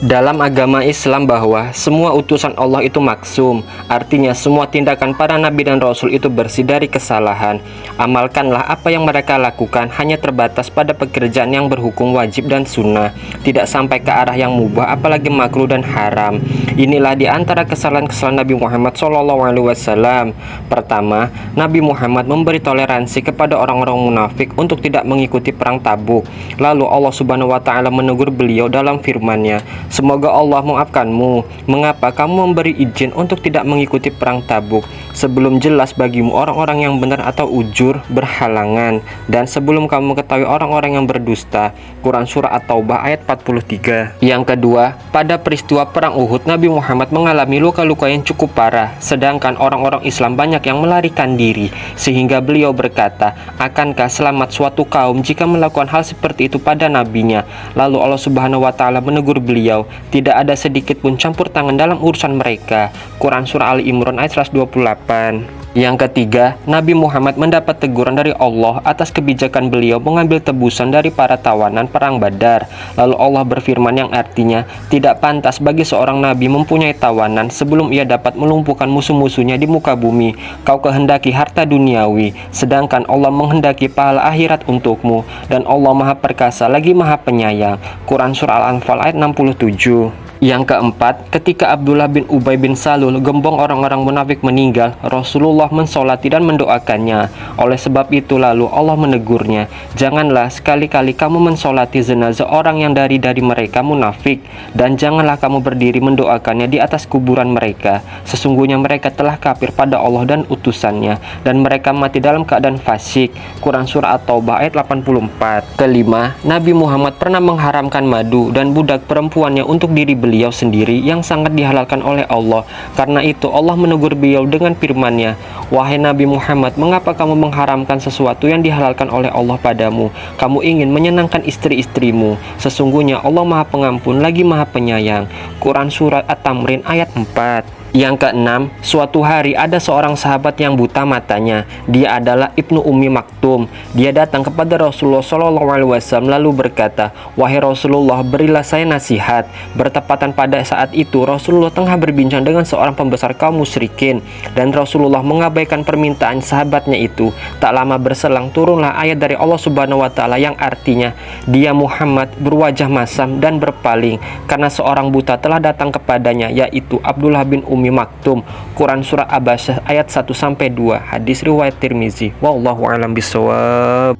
Dalam agama Islam bahwa semua utusan Allah itu maksum, artinya semua tindakan para nabi dan rasul itu bersih dari kesalahan. Amalkanlah apa yang mereka lakukan hanya terbatas pada pekerjaan yang berhukum wajib dan sunnah, tidak sampai ke arah yang mubah apalagi makruh dan haram. Inilah di antara kesalahan-kesalahan Nabi Muhammad SAW. Pertama, Nabi Muhammad memberi toleransi kepada orang-orang munafik untuk tidak mengikuti perang Tabuk. Lalu Allah Subhanahu wa taala menegur beliau dalam firman-Nya, "Semoga Allah memaafkanmu. Mengapa kamu memberi izin untuk tidak mengikuti perang Tabuk sebelum jelas bagimu orang-orang yang benar atau ujur berhalangan, dan sebelum kamu mengetahui orang-orang yang berdusta?" Quran Surah At-Taubah ayat 43. Yang kedua, pada peristiwa perang Uhud, Nabi Muhammad mengalami luka-luka yang cukup parah, sedangkan orang-orang Islam banyak yang melarikan diri, sehingga beliau berkata, "Akankah selamat suatu kaum jika melakukan hal seperti itu pada nabinya?" Lalu Allah Subhanahu wa taala menegur beliau, "Tidak ada sedikit pun campur tangan dalam urusan mereka." Quran Surah Ali Imran ayat 128. Yang ketiga, Nabi Muhammad mendapat teguran dari Allah atas kebijakan beliau mengambil tebusan dari para tawanan perang Badar. Lalu Allah berfirman yang artinya, "Tidak pantas bagi seorang nabi mempunyai tawanan sebelum ia dapat melumpuhkan musuh-musuhnya di muka bumi. Kau kehendaki harta duniawi, sedangkan Allah menghendaki pahala akhirat untukmu, dan Allah Maha Perkasa lagi Maha Penyayang." Quran Surah Al-Anfal ayat 67. Yang keempat, ketika Abdullah bin Ubay bin Salul, gembong orang-orang munafik, meninggal, Rasulullah mensolati dan mendoakannya. Oleh sebab itu lalu Allah menegurnya, "Janganlah sekali-kali kamu mensolati jenazah orang yang dari mereka munafik, dan janganlah kamu berdiri mendoakannya di atas kuburan mereka. Sesungguhnya mereka telah kafir pada Allah dan utusannya, dan mereka mati dalam keadaan fasik." Quran Surah At-Taubah ayat 84. Kelima, Nabi Muhammad pernah mengharamkan madu dan budak perempuannya untuk diri beliau sendiri yang sangat dihalalkan oleh Allah. Karena itu Allah menegur beliau dengan firman-Nya, "Wahai Nabi Muhammad, mengapa kamu mengharamkan sesuatu yang dihalalkan oleh Allah padamu? Kamu ingin menyenangkan istri-istrimu. Sesungguhnya Allah Maha Pengampun lagi Maha Penyayang." Quran Surat At-Tamrin ayat 4. Yang keenam, suatu hari ada seorang sahabat yang buta matanya. Dia adalah Ibnu Ummi Maktum. Dia datang kepada Rasulullah SAW lalu berkata, "Wahai Rasulullah, berilah saya nasihat." Bertepatan pada saat itu Rasulullah tengah berbincang dengan seorang pembesar kaum musyrikin, dan Rasulullah mengabaikan permintaan sahabatnya itu. Tak lama berselang turunlah ayat dari Allah Subhanahu wa taala yang artinya, "Dia Muhammad berwajah masam dan berpaling karena seorang buta telah datang kepadanya, yaitu Abdullah bin Ummi Maktum." Quran Surah Abasyah ayat 1-2. Hadis riwayat Tirmizi. Wallahu a'lam bishawab.